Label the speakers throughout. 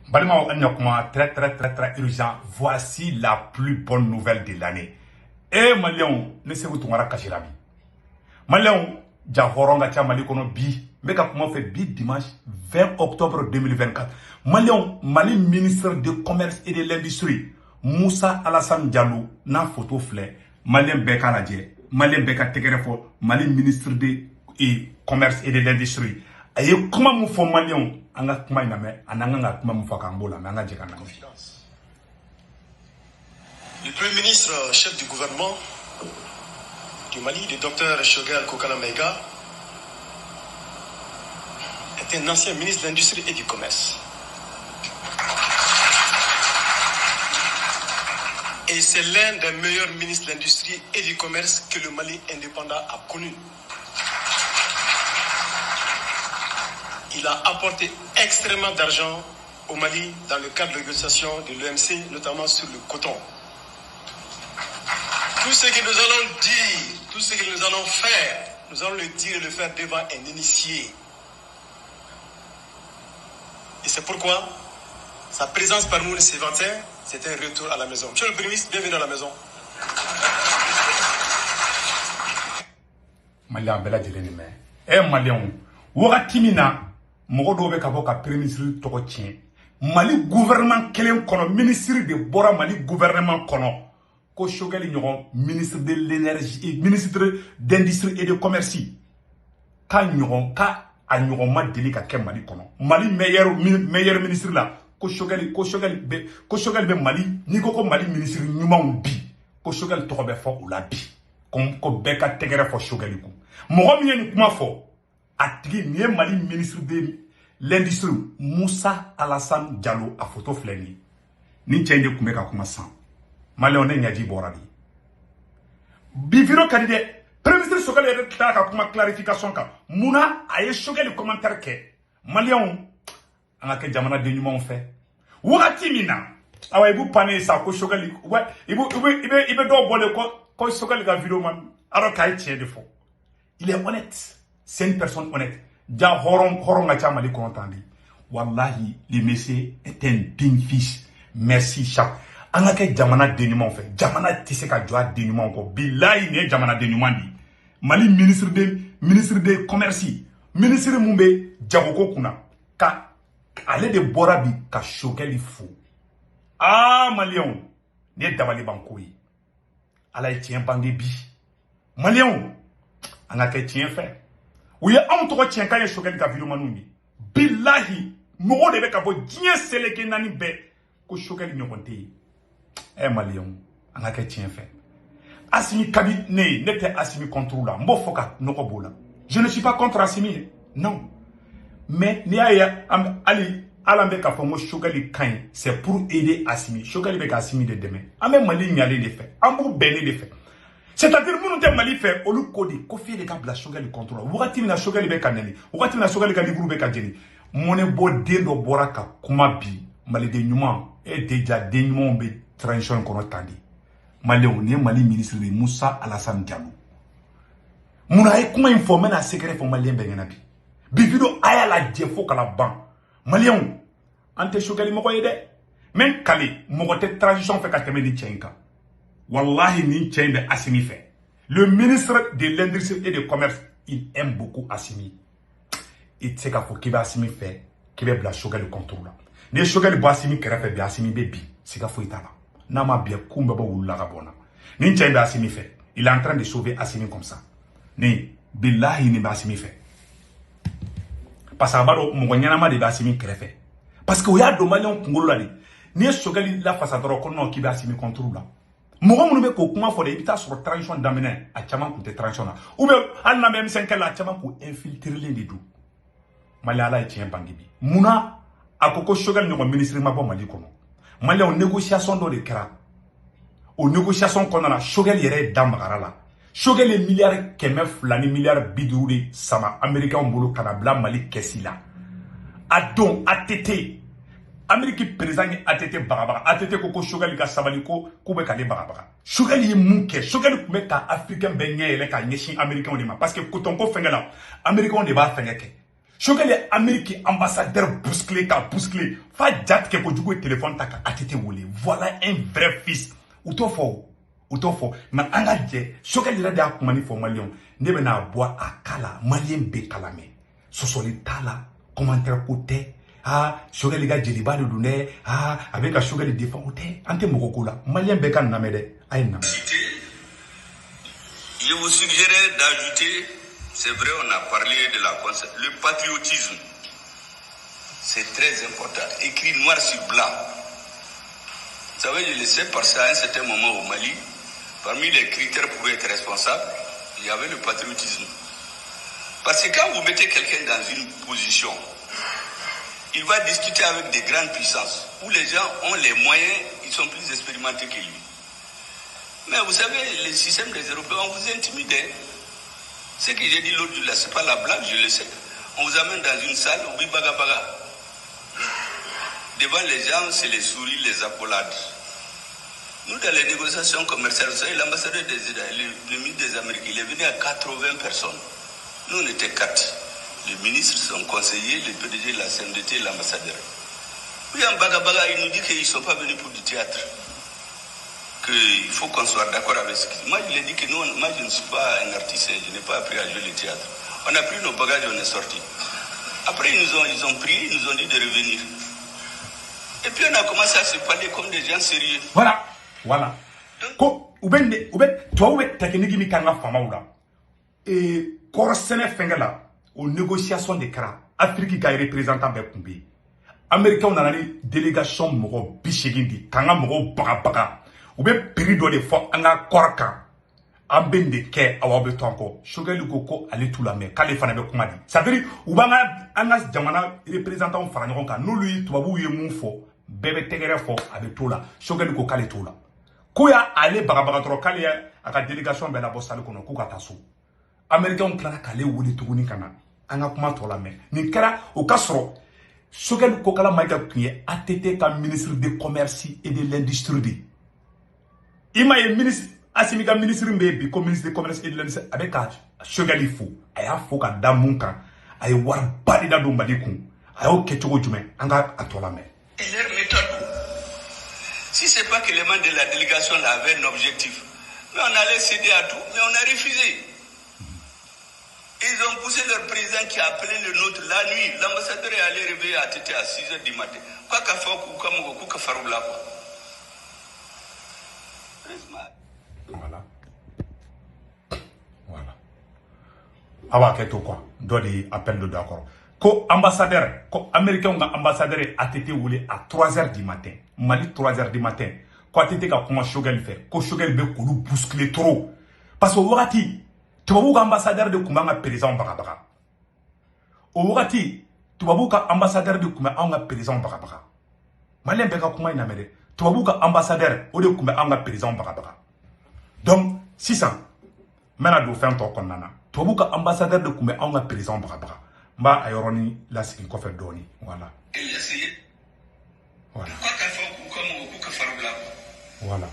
Speaker 1: Balima Anyakuma, très urgent. Voici la plus bonne nouvelle de l'année. Eh, Malion, laissez-vous tout mara kachirabi. Malion, Jahoronga tia Malikono bi. Meka comment fait bi dimanche 20 octobre 2024. Malion, Mali ministre de commerce et de l'industrie. Moussa Alassane Diallo, na photo flé. Malien Beka Nadje. Malien Beka Tegerefo. Mali ministre de commerce et de l'industrie. Aye, comment mou font Malion? Le
Speaker 2: Premier ministre, chef du gouvernement du Mali, le docteur Choguel Kokala Maïga, est un ancien ministre de l'Industrie et du Commerce. Et c'est l'un des meilleurs ministres de l'Industrie et du Commerce que le Mali indépendant a connu. Il a apporté extrêmement d'argent au Mali dans le cadre de négociation de l'OMC, notamment sur le coton. Tout ce que nous allons dire, tout ce que nous allons faire, nous allons le dire et le faire devant un initié. Et c'est pourquoi sa présence parmi nous ce matin, c'est un retour à la maison. Monsieur le Premier ministre, bienvenue à la maison.
Speaker 1: Malien Bella Djeleni, Malien, Ouatimina. Mogodo be kabo ka premier ministre toko tien Mali gouvernement kelen kono ministre de bora Mali gouvernement kono ko Choguel ñogon ministre de l'énergie ministre d'industrie et de commerce ka ñogon ka a ñogon ma deli ka ke Mali kono Mali meilleur ministre là ko Choguel be Mali ni ko Mali ministre ñuma bi ko Choguel toko be fo la bi ko be ka tegere fo Choguel ku mo mi ni kuma fo Atigi ni Mali ministre de l'industrie Moussa Alassane Diallo a photo fleni ni change kumeka kuma san Mali on nyaji boradi biviro kandide premier ministre Choguel ka kuma clarification ka muna aye Choguel commentaire ke Malion anga ke jamana de nyuma on fait wakati mina awa ibu pane sa ko Choguel wa ibu do bole ko Choguel ga vidéo man aro kay tien de faux il est honnête. C'est une personne honnête. Ja horon nga Mali kontandi. Wallahi, le monsieur est un digne fils. Merci chap. Anga ke jamana dénouement fait. Jamana tisse ka joa dénouement ko. Billahi ne jamana dénouement di. Mali ministre de commerce. Ministre Mumbe Djagoko kuna. Ka ale de borabi ka Choguel fou. Ah Malion. Ne dabali bankoyi. Ala tient bangé bi. Malion. Anga ke tient fait. Oui, on te retient quand il y a Choguel qui a vu le manoumi. Billahi, nous devons avoir bien sélectionné nani be que Choguel n'y a pas été. Eh Malion, on a qu'à fait. Assimi Kabi n'était Assimi contre là. Mbofoka nokobola. Je ne suis pas contre Assimi, non. Mais n'y a Ali Alambe ka fomo Choguel kain, c'est pour aider Assimi. Choguel be ka Assimi de demain. Amé Mali n'y allait les faits. Ambou béné les faits. C'est-à-dire que nous avons Mali fait au lieu de Kofi les gars la Choguel le contrôle. Vous avez na Choguel be kaneli. Vous avez na Choguel ka libru be kadjeni. Moné bo dendo boraka kuma bi Mali de nyuma et déjà dénouement be transition kono tandi. Mali on est Mali ministre de Moussa Alassane Diallo. Muna e kuma informer na secret fo Malien be ngana bi. Bi video aya la jefo kala ban. Malien ante Choguel mo ko yede. Men kali mo ko te transition fait ka teme di tchenka. Wallahi ni tchenbe Assimi fait. Le ministre de l'Industrie et du Commerce, il aime beaucoup Assimi. Il sait qu'il va Assimi faire, qu'il va Choguel le contrôle. Ne Choguel bo Assimi qui fait bien Assimi baby, c'est qu'il faut y aller. Nama bien kumba bo la rabona. Ni tchenbe Assimi fait. Il est en train de sauver Assimi comme ça. Ni billahi ni Assimi fait. Parce que abado mo nyana de Assimi qui fait. Parce que oya do Malion kungolo la ni Choguel la face à droit qu'on qui va Assimi contrôle. Mogo munu be ko kuma fo de ibita sur transition d'amener a chaman ku te transition na ou be alna même 5 la chaman ku infiltrer les du Mali ala e tien bangibi muna akoko Choguel no ministre ma bo Mali kono Mali on négociation do de kra o négociation kono na Choguel yere damagara la Choguel les milliards keme flani milliards biduru de sama américain bolo kanabla Mali kesila adon atete Amérique président ATT Barabara, ATT Koko Choguel ka sabaliko koube kale Barabara. Choguel yi munke, Choguel kume ka africain benye ele ka nyeshi américain de ma parce que kotonko fengela américain de ba fengeke. Choguel est Amérique ambassadeur bousculé, fa jat ke ko jugo téléphone ta ka atete wole. Voilà un vrai fils. Utofo. Mais angadje, Choguel la da kumani fo Malien. Ne bena bois a kala, Malien be kalame. Sosoli tala, commentaire côté. Ah, Choguel ga jeliba de dune. Ah, avec un Choguel défend côté. Ante mokokola. Malien be kan namede. Aïna.
Speaker 3: Je vous suggérais d'ajouter, c'est vrai, on a parlé de le patriotisme. C'est très important. Écrit noir sur blanc. Vous savez, je le sais parce qu'à un certain moment au Mali, parmi les critères pour être responsable, il y avait le patriotisme. Parce que quand vous mettez quelqu'un dans une position, il va discuter avec des grandes puissances, où les gens ont les moyens, ils sont plus expérimentés que lui. Mais vous savez, le système des Européens, on vous intimide. Ce que j'ai dit l'autre jour, là, ce n'est pas la blague, je le sais. On vous amène dans une salle, on dit baga baga. Devant les gens, c'est les souris, les accolades. Nous, dans les négociations commerciales, vous savez, l'ambassadeur le ministre des Amériques, il est venu à 80 personnes. Nous, on était 4. Le ministre, son conseiller, le PDG, la CNDT et l'ambassadeur. Oui, en baga baga, il nous dit qu'ils ne sont pas venus pour du théâtre. Qu'il faut qu'on soit d'accord avec ce qu'il dit. Moi, je lui ai dit que moi, je ne suis pas un artiste, je n'ai pas appris à jouer le théâtre. On a pris nos bagages et on est sortis. Après, ils ont prié, ils nous ont dit de revenir. Et puis, on a commencé à se parler comme des gens sérieux.
Speaker 1: Voilà. Ko, toi, ou ben, technique mi kanga fama ou là. Et, korsene fengela, aux négociations de Kara, Afrique qui a représentant de Kumbi. Américains, on a une délégation moro bichegindi, kanga moro baga. Ou bien période de fois anga korka ambende ke awabe tonko Choguel goko ale tout la mer kale fana be kuma di ça veut dire ou banga anga jamana représentant fara nyon kan no lui tubabu ye mun fo bebe tegere fo abe tout la Choguel ko kale tout la ko ya ale baga tro kale aka délégation be la bossale kono ko kata so américain klara kale wuli tuguni kana anga kuma to la mer ni kara o kasro Choguel ko kala maika kuye ATT comme ministre du commerce et de l'industrie. Il m'a dit ministre, Assimika ministre Mbebi, comme ministre de commerce et de l'industrie, avec Choguel fou, aya fou ka damunka, aya war badi da dombali kun, aya o ketoko jume, anga atola me.
Speaker 3: Et leur méthode, si c'est pas que les membres de la délégation avaient un objectif, mais on allait céder à tout, mais on a refusé. Ils ont poussé leur président qui a appelé le nôtre la nuit. L'ambassadeur est allé réveiller à Tété à 6h du matin. Quoi qu'a fait ou quoi faroula quoi.
Speaker 1: Voilà. Awa keto quoi. Dodi appel de d'accord. Ko ambassadeur, ko américain nga ambassadeur ATT woulé à 3h du matin. Mali 3h du matin. Ko ATT ka comment Choguel fait. Ko Choguel be ko bousculer trop. Parce que wakati tubabu ka ambassadeur de kumanga président baka. O wakati tubabu ka ambassadeur de kumanga président baka. Malien be ka kuma ina mede. Tubabu ka ambassadeur o de kumanga président baka. Donc 600 maintenant do fin to konnana. Tubabu ka ambassadeur de kumanga président baka. Mba ayoroni la siki ko fe doni voilà. Voilà. Voilà.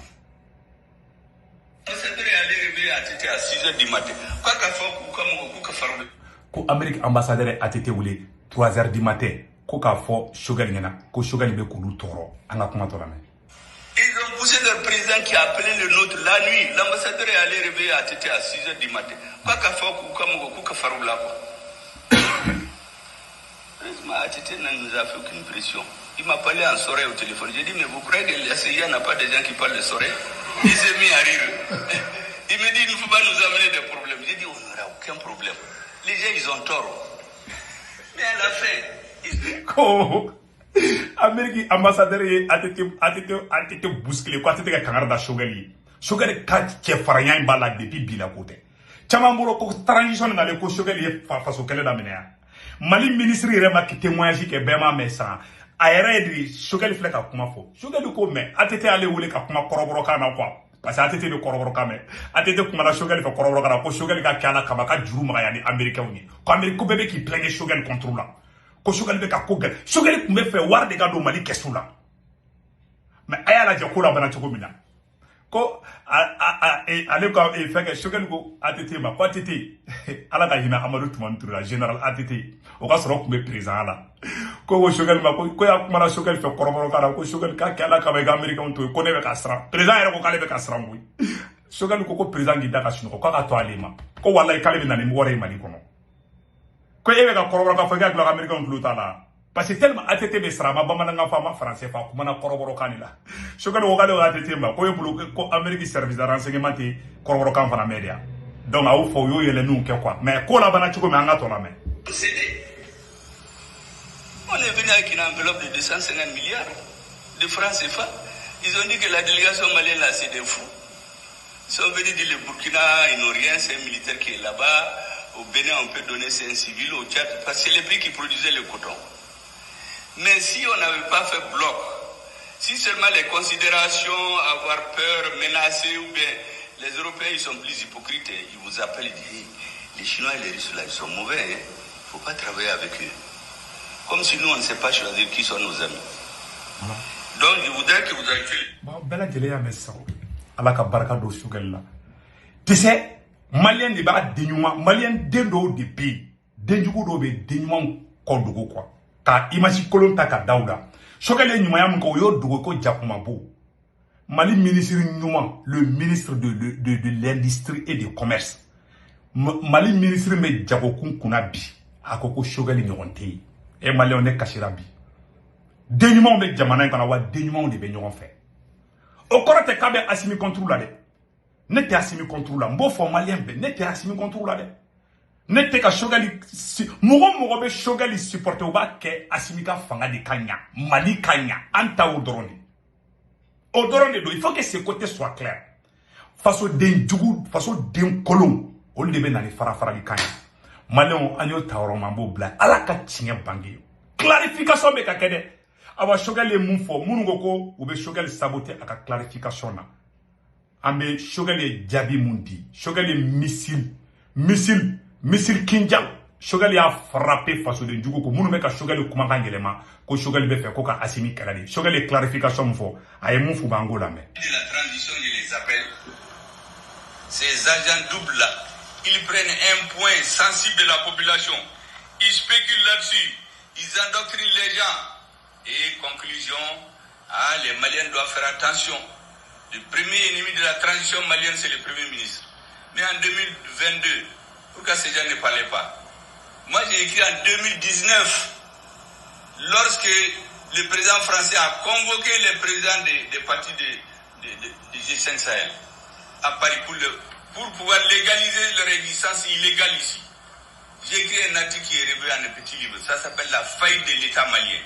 Speaker 3: À 6h du matin.
Speaker 1: Ko Amérique ambassadeur ATT wulé 3h du matin. Ko ka fo Choguel ngena ko Choguel be kulu toro anga kuma to la mais.
Speaker 3: Ils ont poussé leur président qui a appelé le nôtre la nuit. L'ambassadeur est allé réveiller à Tété à 6h du matin. Quoi qu'a fait ou faroula quoi. ATT nous a fait aucune pression. Il m'a parlé en soirée au téléphone. J'ai dit, mais vous croyez que la CIA n'a pas de gens qui parlent de soirée? Il s'est mis à rire. Il me dit, il ne faut pas nous amener des problèmes. J'ai dit, on n'aura aucun problème. Les gens, ils ont tort. Mais à la fin...
Speaker 1: Ko Amérique ambassadeur ATT bousculé quoi ATT ka kangarda Choguel. Choguel ka che faranya mbala depuis bila côté. Chamamburo ko transition na le ko Choguel ye faso kele da menea. Mali ministre rema ki témoignage ke bema mesa. Ayere di Choguel flek ka kuma fo. Choguel ko me ATT ale wole ka kuma koroboro kana quoi. Parce que ATT de koroboro kame. ATT kuma la Choguel fa koroboro kana ko Choguel ka kala kama ka juru ma yani américain ni. Ko Amérique ko bebe ki plaigne Choguel contre là. Ko Choguel be ka ko gel. Choguel kumbe fe war de ga do Mali kesula. Mais aya la jakola bana choko mina. ko ale ko fait que Choguel ko ATT ma ko ATT ala ka hina Amadou Toumani Touré général ATT o ka sɔrɔ kun bɛ président la ko Choguel ma ko ya kuma na Choguel fɛ kɔrɔbɔrɔ kana ko Choguel ka kɛ ala ka bɛ américain to ko ne bɛ ka siran président yɛrɛ ko k'ale bɛ ka siran koyi Choguel ko président k'i da ka sunɔgɔ ko ka to ale ma ko wallahi k'ale bɛ na ni wɔɔrɔ ye Mali kɔnɔ ko e bɛ ka kɔrɔbɔrɔ ka fɔ k'a bila américain tulo t'a la parce que tellement ATT be sara ma bamanankan fa ma français fa kuma na kɔrɔbɔrɔ kan la Choguel ko k'ale ATT ma ko e bolo ko Amérique service de renseignement te kɔrɔbɔrɔ kan fana media donc a fɔ yo yɛlɛ n'u kɛ quoi mais ko la bana cogo mais an ka to la mais
Speaker 3: on est venu avec une enveloppe de 250 milliards de francs CFA. Ils ont dit que la délégation malienne là c'est des fous. Ils sont venus dire le Burkina, ils n'ont rien, c'est un militaire qui est là-bas. Au Bénin on peut donner, c'est un civil. Au Tchad, parce que c'est les pays qui produisaient le coton. Mais si on n'avait pas fait bloc, si seulement les considérations, avoir peur, menacer ou bien les Européens ils sont plus hypocrites, ils vous appellent, ils disent les Chinois et les Russes là ils sont mauvais, il ne faut pas travailler avec eux. Comme si nous on ne sait pas choisir qui sont nos amis. Voilà. Donc je voudrais que vous ayez...
Speaker 1: Bon, bella geleya mais ça. Ala ka baraka do Choguel la. Tu sais, Malien de ba denyuma, Malien dendo de pays, denjugo do be denyuma kodugo quoi. Ka imasi kolon ta ka dauda. Choguel nyuma ya mko yo dugo ko jakuma bo. Mali ministre nyuma, le ministre de l'industrie et du commerce. Mali ministre me jago kun kunabi. Akoko Choguel nyonte. Et Mali on est kashirabi. Dénouement de Jamana kana wa dénouement de Benyon fait. Au corps te kabe asimi contrôle là. Ne te asimi contrôle là. Mbo fo malien be ne te asimi contrôle là. Ne te ka Choguel mogo be Choguel supporter o ba ke asimika fanga de kanya. Mali kanya anta odoroni. Odoroni do il faut que ce côté soit clair. Face au den djougou, face au den kolon, au lieu de na ni fara di kanya. Malien anyo taoro mambo bla ala ka tinye bangi. Clarification be ka kede. Awa Choguel mun fo munu ko ou be Choguel saboter aka clarification na ambe Choguel jabi mundi Choguel missile kinjal Choguel a frappé face de djugo ko munu me ka Choguel kuma kangelema ko Choguel be fe ko ka asimi kalali Choguel clarification mun fo ay mun fo bangola me
Speaker 3: de la transition je les appelle ces agents doubles là ils prennent un point sensible de la population ils spéculent là-dessus ils endoctrinent les gens. Et conclusion, les Maliens doivent faire attention. Le premier ennemi de la transition malienne, c'est le Premier ministre. Mais en 2022, pourquoi ces gens ne parlaient pas? Moi, j'ai écrit en 2019, lorsque le président français a convoqué les présidents des partis de G5 Sahel à Paris pour pouvoir légaliser leur existence illégale ici. J'ai écrit un article qui est revu en un petit livre. Ça s'appelle La faillite de l'État malien.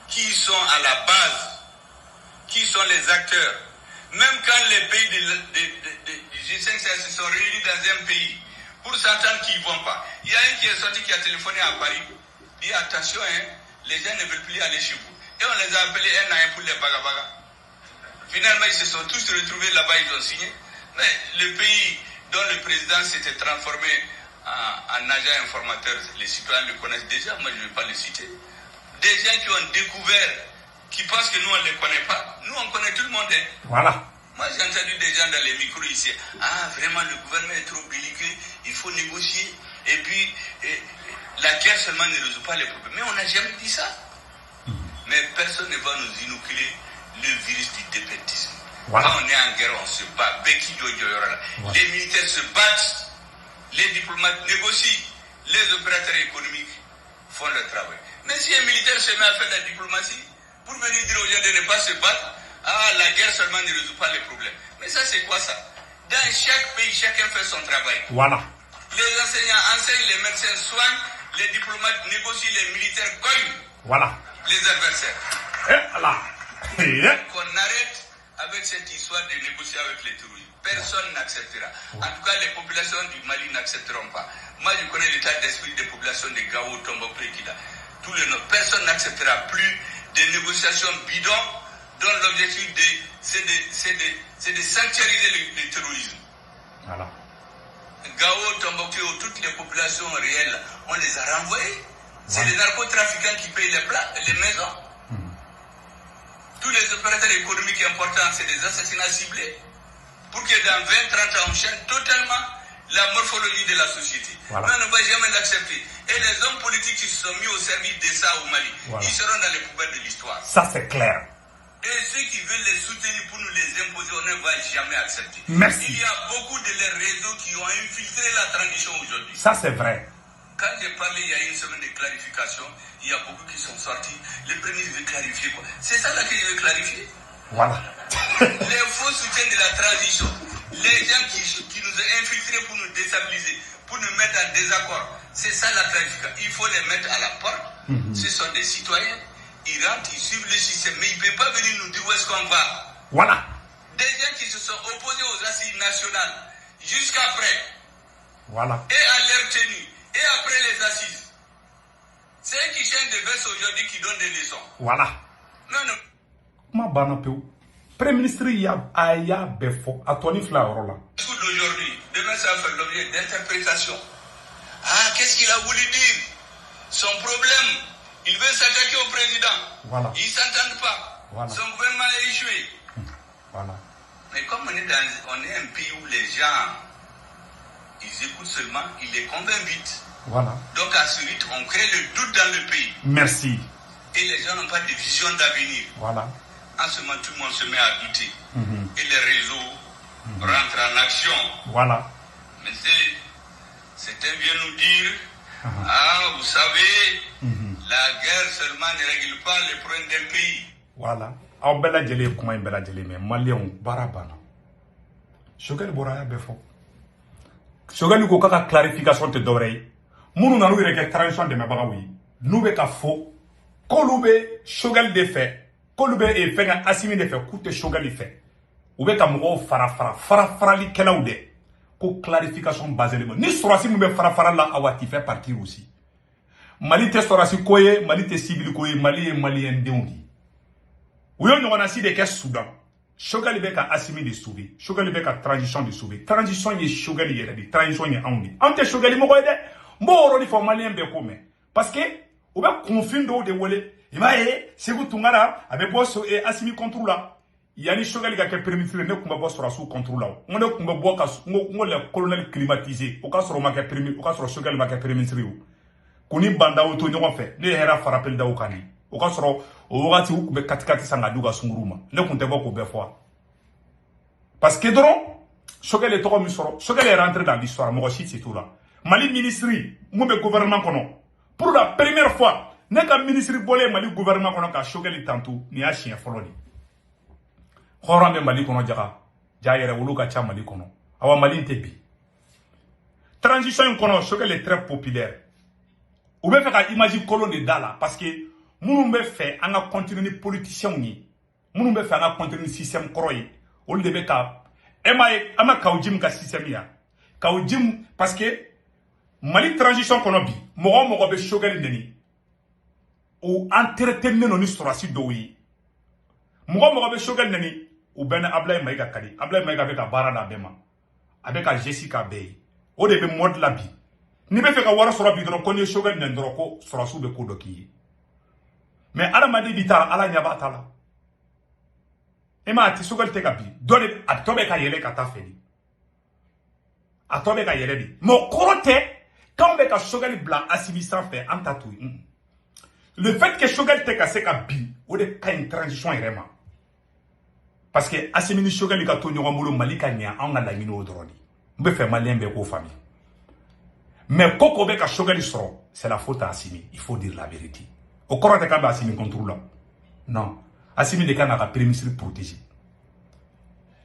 Speaker 3: Qui sont à la base, qui sont les acteurs. Même quand les pays du G5 se sont réunis dans un pays, pour s'entendre qu'ils ne vont pas. Il y a un qui est sorti, qui a téléphoné à Paris, dit attention, les gens ne veulent plus aller chez vous. Et on les a appelés un à un pour les bagabaga. Finalement, ils se sont tous retrouvés là-bas, ils ont signé. Mais le pays dont le président s'était transformé en agent informateur, les citoyens le connaissent déjà, moi je ne vais pas le citer. Des gens qui ont découvert, qui pensent que nous on ne les connaît pas. Nous on connaît tout le monde.
Speaker 1: Voilà.
Speaker 3: Moi j'ai entendu des gens dans les micros ici. Ah vraiment le gouvernement est trop belliqueux, il faut négocier. Et puis la guerre seulement ne résout pas les problèmes. Mais on n'a jamais dit ça. Mais personne ne va nous inoculer le virus du défaitisme. Voilà. Quand on est en guerre, on se bat. Voilà. Les militaires se battent, les diplomates négocient, les opérateurs économiques font leur travail. Mais si un militaire se met à faire de la diplomatie, pour venir dire aux gens de ne pas se battre, la guerre seulement ne résout pas les problèmes. Mais ça, c'est quoi ça? Dans chaque pays, chacun fait son travail.
Speaker 1: Voilà.
Speaker 3: Les enseignants enseignent, les médecins soignent, les diplomates négocient, les militaires cognent.
Speaker 1: Voilà.
Speaker 3: Les adversaires. Qu'on arrête avec cette histoire de négocier avec les terroristes. Personne n'acceptera. En tout cas, les populations du Mali n'accepteront pas. Moi, je connais l'état d'esprit des populations de Gao, Tombouctou et Kida. Personne n'acceptera plus des négociations bidons dont l'objectif c'est de sanctuariser le terrorisme.
Speaker 1: Voilà.
Speaker 3: Gao, Tombouctou, toutes les populations réelles, on les a renvoyées. C'est les narcotrafiquants qui payent les maisons. Tous les opérateur économique important, c'est des assassinats ciblés. Pour que dans 20-30 ans, on change totalement la morphologie de la société.
Speaker 1: Voilà.
Speaker 3: Mais on ne va jamais l'accepter. Et les hommes politiques qui se sont mis au service de ça au Mali,
Speaker 1: Voilà.
Speaker 3: ils seront dans les poubelles de l'histoire.
Speaker 1: Ça, c'est clair.
Speaker 3: Et ceux qui veulent les soutenir pour nous les imposer, on ne va jamais accepter.
Speaker 1: Merci.
Speaker 3: Il y a beaucoup de leurs réseaux qui ont infiltré la transition aujourd'hui.
Speaker 1: Ça, c'est vrai.
Speaker 3: Quand j'ai parlé il y a une semaine de clarification, il y a beaucoup qui sont sortis. Le premier veut clarifier quoi. C'est ça là que je veux clarifier.
Speaker 1: Voilà.
Speaker 3: Les faux soutiens de la transition, les gens qui nous ont infiltrés pour nous déstabiliser, pour nous mettre en désaccord, c'est ça la clarification. Il faut les mettre à la porte. Ce sont des citoyens. Ils rentrent, ils suivent le système, mais ils ne peuvent pas venir nous dire où est-ce qu'on va.
Speaker 1: Voilà.
Speaker 3: Des gens qui se sont opposés aux assises nationales jusqu'après,
Speaker 1: Voilà.
Speaker 3: et à leur tenue, et après les assises. C'est eux qui changent de veste aujourd'hui qui donnent des leçons.
Speaker 1: Voilà.
Speaker 3: Non, non.
Speaker 1: Ma bana peu. Premier ministre Aya Befo, à Tony Flaorola.
Speaker 3: Le discours d'aujourd'hui, demain ça va faire l'objet d'interprétation. Ah, qu'est-ce qu'il a voulu dire? Son problème, il veut s'attaquer au président.
Speaker 1: Voilà.
Speaker 3: Ils ne s'entendent pas.
Speaker 1: Voilà.
Speaker 3: Son gouvernement a échoué.
Speaker 1: Voilà.
Speaker 3: Mais comme on est un pays où les gens, ils écoutent seulement, ils les convainquent vite.
Speaker 1: Voilà.
Speaker 3: Donc à ce rythme, on crée le doute dans le pays.
Speaker 1: Merci.
Speaker 3: Et les gens n'ont pas de vision d'avenir.
Speaker 1: Voilà.
Speaker 3: En ce moment, tout le monde se met à douter. Et les réseaux rentrent en action.
Speaker 1: Voilà.
Speaker 3: Mais certains viennent nous dire, ah, vous savez, la guerre seulement ne règle pas les problèmes d'un pays.
Speaker 1: Voilà. Aw bɛɛ lajɛlen ye kuma in bɛɛ lajɛlen mɛn maliyɛnw baara banna Choguel bɔra y'a bɛɛ fɔ Choguel ko k'a ka clarification tɛ dɔwɛrɛ ye minnu nan'u yɛrɛ kɛ transition dɛmɛbagaw ye n'u bɛ ka fɔ k'olu bɛ Choguel de fɛ k'olu bɛ fɛn ka Assimi de fɛ k'u tɛ Choguel fɛ u bɛ ka mɔgɔw faralikɛlaw dɛ ko clarification basée ni sɔrɔsi min bɛ fara la awa ti fait partie aussi Mali tɛ sɔrɔsi ko ye Mali tɛ civil ko ye Mali ye maliyɛn denw de u ye ɲɔgɔnna si de kɛ Soudan Choguel bɛ ka Assimi de sauver Choguel bɛ ka transition de sauver transition ye Choguel yɛrɛ de transition ye anw de anw tɛ Choguel mɔgɔ ye dɛ n b'o yɔrɔ de fɔ maliyɛn bɛɛ ko mɛn parce que u bɛ kunfin dɔw de wele i b'a ye Sékou Tounkara a bɛ bɔ Assimi contre la yanni Choguel ka kɛ premier ministre ne tun bɛ bɔ sɔrɔsiw contre la n ko ne tun bɛ bɔ ka n ko les colonels climatisés o ka sɔrɔ o ma kɛ premier o ka sɔrɔ Choguel ma kɛ premier ministre ye k'u ni bandaw to ɲɔgɔn fɛ ne ye hɛrɛ farapeli da o kan de o ka sɔrɔ o wagati u tun bɛ katikati san ka di u ka sunguru ma ne tun tɛ bɔ k'o bɛɛ fɔ parce que dɔrɔn Choguel ye tɔgɔ min sɔrɔ Choguel est rentré dans l'histoire mɔgɔ si tɛ t'o la Mali ministre mun bɛ gouvernement kɔnɔ pour la première fois ne ka ministre bɔlen Mali gouvernement kɔnɔ ka Choguel tantu nin y'a siɲɛ fɔlɔ de hɔrɔn bɛ Mali kɔnɔ ja yɛrɛ wolo ka ca Mali kɔnɔ awa Mali tɛ bi transition in kɔnɔ Choguel est très populaire u bɛ fɛ ka image kolon de da la parce que minnu bɛ fɛ an ka continuer ni politiciens ye minnu bɛ fɛ an ka continuer ni système kɔrɔ ye olu de bɛ ka an ma Kaw Jim ka système ya Kaw Jim parce que Mali transition kɔnɔ bi mɔgɔ o mɔgɔ bɛ Choguel neni u entretenir ni sɔrɔsi dɔw ye mɔgɔ o mɔgɔ bɛ Choguel neni u bɛɛ ni Ablaye Mayiga ka di Ablaye Mayiga bɛ ka baara da bɛɛ ma a bɛ ka geste k'a bɛɛ ye o de bɛ mode la bi n'i bɛ fɛ ka wari sɔrɔ bi dɔrɔn ko n'i ye Choguel neni dɔrɔn ko sɔrɔsiw bɛ ko dɔ k'i ye mais adamaden bi taa ala ɲɛ b'a ta la e ma a tɛ Choguel tɛ ka bi dɔ de a tɔ bɛ ka yɛlɛ ka taa fɛ de a tɔ bɛ ka yɛlɛ de mais o kɔrɔ tɛ k'anw bɛ ka Choguel bila Assimi sanfɛ an ta to yen le fait que Choguel tɛ ka se ka bi o de ka ɲi transition yɛrɛ ma parce que Assimi ni Choguel ka to ɲɔgɔn bolo Mali ka ɲɛ anw ka laɲini o dɔrɔn de n bɛ fɛ maliyɛn bɛɛ k'o faamuya mais ko ko bɛ ka Choguel sɔrɔ c'est la faute à Assimi il faut dire la vérité o kɔrɔ tɛ k'a bɛ Assimi contre la non Assimi de kan ka premier ministre protéger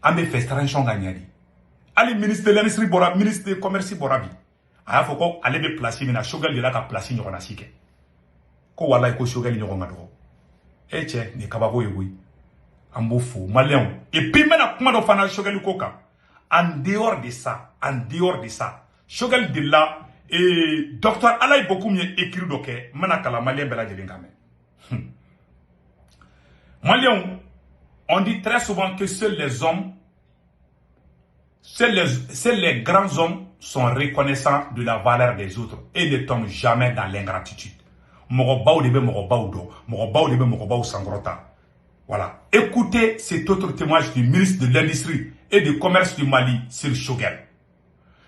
Speaker 1: an bɛ fɛ transition ka ɲɛ de hali ministre de l'industrie bɔra ministre de commerce bɔra bi a y'a fɔ ko ale bɛ place min na Choguel de la ka place ɲɔgɔnna si kɛ ko walayi ko Choguel ɲɔgɔn ka dɔgɔ e cɛ nin kabako ye koyi an b'o fo maliyɛnw et puis n bɛna kuma dɔ fana Choguel ko kan en dehors de ça Choguel de la docteur Alain Bokoum ye écrit dɔ kɛ n bɛna kalan maliyɛn bɛɛ lajɛlen kan mɛn maliyɛnw on dit très souvent que seuls les grands hommes sont reconnaissants de la valeur des autres et ne tombent jamais dans l'ingratitude. Mɔgɔbaw de bɛ mɔgɔbaw dɔn, mɔgɔbaw de bɛ mɔgɔbaw sankɔrɔta. Voilà. Écoutez cet autre témoignage du ministre de l'Industrie et du Commerce du Mali sur Shogel.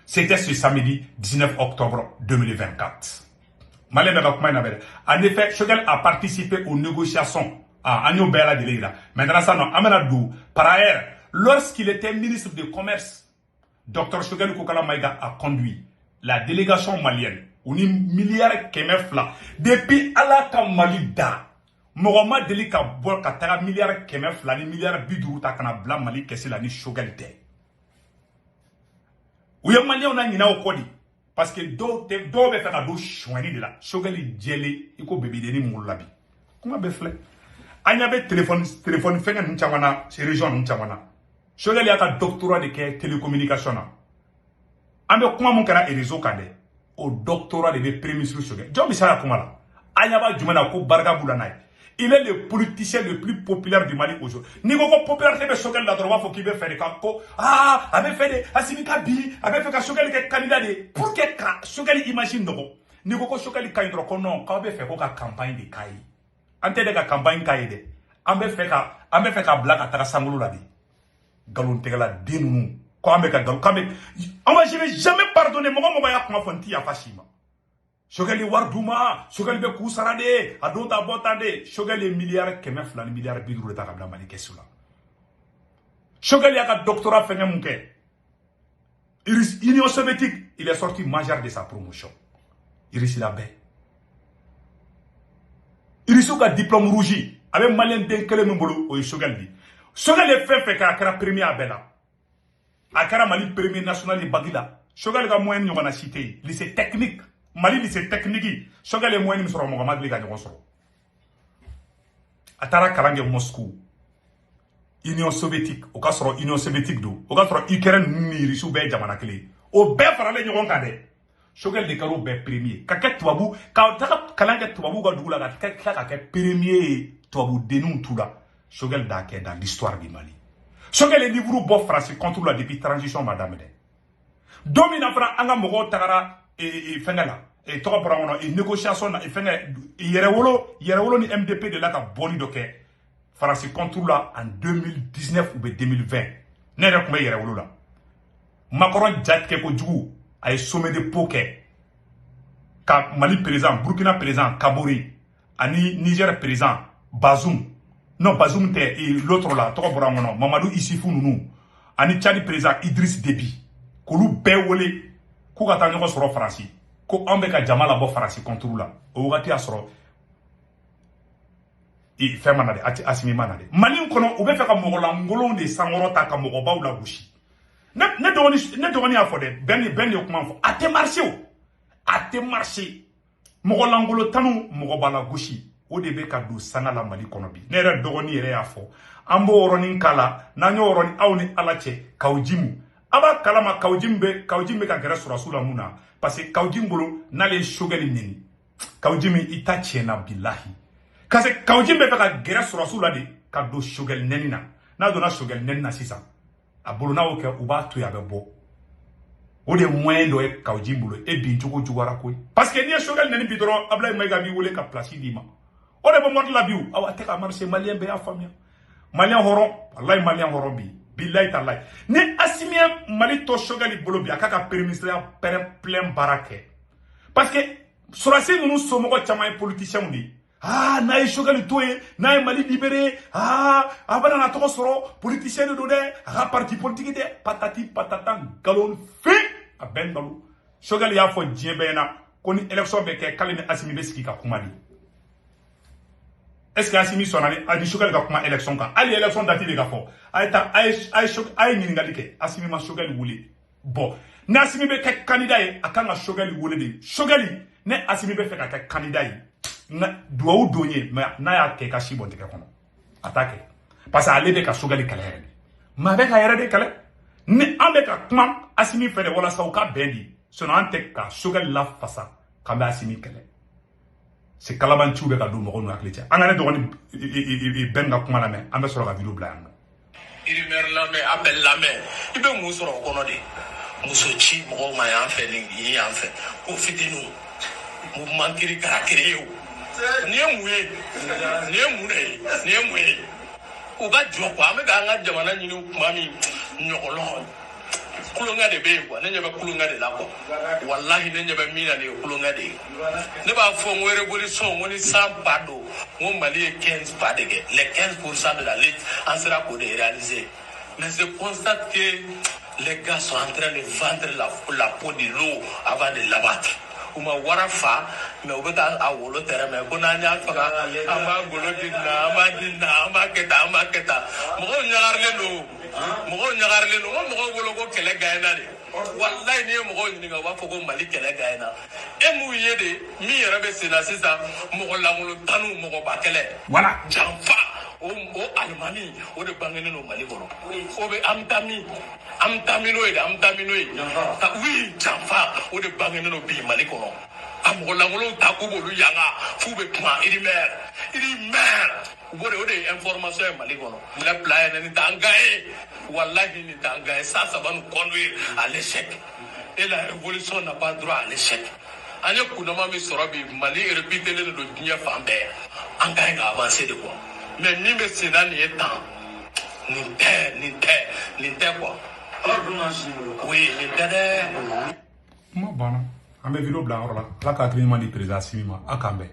Speaker 1: C'était ce samedi 19 octobre 2024. En effet, Shogel a participé aux négociations. Maintenant, ça, non. Par ailleurs, lorsqu'il était ministre du Commerce, Dr Shogel Kokala Maïga a conduit la délégation malienne, un milliard kemefla, depuis Alaka Malida. Mohamed Deli ka bol ka taga milliard kemefla, ni milliard bidou ta kana bla Mali kesi la ni Shogel te. Ou y'a malien on a nina au kodi. Parce que do be faire do chouani de la. Shogel djele, iko bébé deni moulabi. Comment be fle? Anya be téléphone fenga n'chamana, c'est région n'chamana. Shogel yaka doctorat de télécommunication na. Ambe kuma mon kara et réseau kade. Au doctorat de premier sur Shogel. John Bissara Kumala. Anya ba jumana ko barga boulanaï. Il est le politicien le plus populaire du Mali aujourd'hui. Nigo ko popularité be Shogel la droit faut qu'il be faire des kako. Ah, avait fait des Asimika bi, avait fait que Shogel est candidat de pour que Shogel imagine donc. Nigo ko Shogel ka indro ko non, ka be fait ko ka campagne de kai. Ante de ka campagne kai de. Ambe fait ka blague ataka sangolo la de. Galon tegala denu. Ko ambe ka galon kambe. Amba je vais jamais pardonner mo ya kuma fonti ya fashima. Shogel warduma, Shogel be kusarade, adonta botande, Shogel milliard kemefla, milliard bidou de takabla Mali kesula. Shogel yaka doctorat fenge munke. Union soviétique, il est sorti majeur de sa promotion. Iris Labé. Iris a diplôme rougi, avec malien d'enkele mbolo, ou Shogel dit. Shogel est fait qu'à la premier à Bella. À la Mali premier national de Bagila. Shogel a moyen de la cité, lycée technique. Mali lycée technique, Shogel est moyen de se rendre Mohamed Liga Nyonsoro. Atara Karange Moscou, Union soviétique, au cas sur Union soviétique d'où, au cas sur Ukraine, Miri sous Bé Jamanakele, au Bé Farale Nyon Kade, Shogel de Karo Bé premier, Kaket Touabou, Kalange Touabou Gadoula, Kaket premier Touabou dénoue tout là, Shogel Dake dans l'histoire du Mali. Shogel est livre bof français contre la depuis transition madame de. Domina Fra Anga Moro Tagara. Et fengala et toi pour et négociation et fenga yerewolo ni MDP de la ka boni doké France contre là en 2019 ou 2020 nere kuma yerewolo la Macron jatke ko djugu ay sommet de poké ka Mali président Burkina président Kabori ani Niger président Bazoum et l'autre là toi pour Mamadou Issifou Nounou ani Tchad président Idriss Déby kolu bewole ko ka taa ɲɔgɔn sɔrɔ Faransi ko an bɛ ka jama labɔ Faransi contre la o wagati y'a sɔrɔ fɛn ma na de Asimi ma na de Mali kɔnɔ u bɛ fɛ ka mɔgɔlankolon de sankɔrɔ ta ka mɔgɔbaw lagosi ne dɔgɔnin y'a fɔ dɛ bɛn de kuma fɔ a tɛ marché o a tɛ marché mɔgɔlankolon tanu mɔgɔba lagosi o de bɛ ka don sanga la Mali kɔnɔ bi ne yɛrɛ dɔgɔnin yɛrɛ y'a fɔ an b'o yɔrɔnin kala n'an y'o yɔrɔnin aw ni Ala cɛ k'aw jimu aba kalama kawjimbe ka gɛrɛ sɔrɔsu la mun na parce que kawjim bolo n'ale Shogel neni kawjimi ita tiɲɛna bilahi parce que kawjim bɛ fɛ ka gɛrɛ sɔrɔsu la de ka don Shogel neni na n'a donna Shogel neni na sisan a bolo n'a y'o kɛ u b'a to yen a bɛ bɔ o de ye moyen dɔ ye kawjim bolo e bin cogo juguyara koyi parce que n'i ye Shogel neni bi dɔrɔn Ablaye Mayiga b'i wele ka place d'i ma o de bɛ mɔri la bi o a tɛ ka marché malien bɛɛ y'a faamuya malien hɔrɔn wallahi malien hɔrɔn bi billahi tallahi ni Assimi Mali to Shogel bolo bi aka ka préministère plein barake parce que sorasi nous sommes caman politiciens di n'a ye Shogel to ye n'a ye Mali libéré abana na to soro politicien de dode aka parti politique de patati patatan galon fi a ben dalu Shogel y'a fɔ diɲɛ bɛɛ na ko ni élection bɛ kɛ k'ale ni Assimi bɛ sigi ka kuma di est-ce que Assimi sɔnna ni Shogel ka kuma élection kan hali élection date de ka fɔ a ye ɲininkali kɛ Assimi ma Shogel wele bon ni Assimi bɛ kɛ candidat ye a kan ka Shogel wele de Shogel ne Assimi bɛ fɛ ka kɛ candidat ye duwawu don ye mais n'a y'a kɛ ka si bɔn tigɛ kɔnɔ a t'a kɛ parce que ale bɛ ka Shogel kɛlɛ yɛrɛ de mais a bɛ ka yɛrɛ de kɛlɛ ni an bɛ ka kuma Assimi fɛ de walasa u ka bɛn di sinon an tɛ ka Shogel lafasa k'an bɛ Assimi kɛlɛ c'est kalabanciw bɛ ka don mɔgɔw n'u hakili cɛ an ka ne dɔgɔnin bɛn ka kuma lamɛn an bɛ sɔrɔ ka video bila yan nɔ
Speaker 2: rumeur lamɛn appel lamɛn i bɛ mun sɔrɔ o kɔnɔ de muso ci mɔgɔw ma yan fɛ ni yan fɛ ko fitininw mouvement kiri kara créé o nin ye mun ye nin ye mun de ye nin ye mun ye u ka jɔ quoi an bɛ k'an ka jamana ɲini kuma min ɲɔgɔnlɔn kulonkɛ de bɛ yen quoi ne ɲɛ bɛ kulonkɛ de la quoi walahi ne ɲɛ bɛ min na nin ye kulonkɛ de ye ne b'a fɔ n ko révolution n ko ni san ba don n ko Mali ye 15 pas de kɛ les 15% de la lutte an sera k'o de réaliser mais je constate que les gars sont en train de vendre la peau de l'eau avant de l'abattre u ma wara fa mais u bɛ k'a wolo tɛrɛ mais ko n'an y'a faga an b'a golo di nin na an b'a di nin na an b'a kɛ tan an b'a kɛ tan mɔgɔw ɲagarilen don mɔgɔw ɲagarilen don n ko mɔgɔw bolo ko kɛlɛ gagnera de wallahi n'i ye mɔgɔw ɲininka u b'a fɔ ko Mali kɛlɛ gagnera e mun ye de min yɛrɛ bɛ sen na sisan mɔgɔ lankolon tanu mɔgɔba kɛlɛ
Speaker 1: voilà
Speaker 2: janfa o alimami o de bangenen don Mali kɔnɔ o bɛ an bɛ n'o ye de an bɛ taa n'o ye oui janfa o de bangenen don bi Mali kɔnɔ a mɔgɔ lankolonw ta k'u b'olu yanga f'u bɛ kuma irimɛr u b'o de o de ye information ye Mali kɔnɔ le plan yɛrɛ nin t'an gagné wallahi nin t'an gagné ça va nous conduire à l'échec et la révolution n'a pas droit à l'échec an ye kunnama min sɔrɔ bi Mali répételen de don diɲɛ fan bɛɛ an ka ɲi ka avancer de quoi mais min bɛ sen na nin ye tan nin tɛ quoi oui nin tɛ dɛ
Speaker 1: kuma banna an bɛ video bila yɔrɔ la ala k'a hakili ɲuman di président Asimi ma a k'an bɛn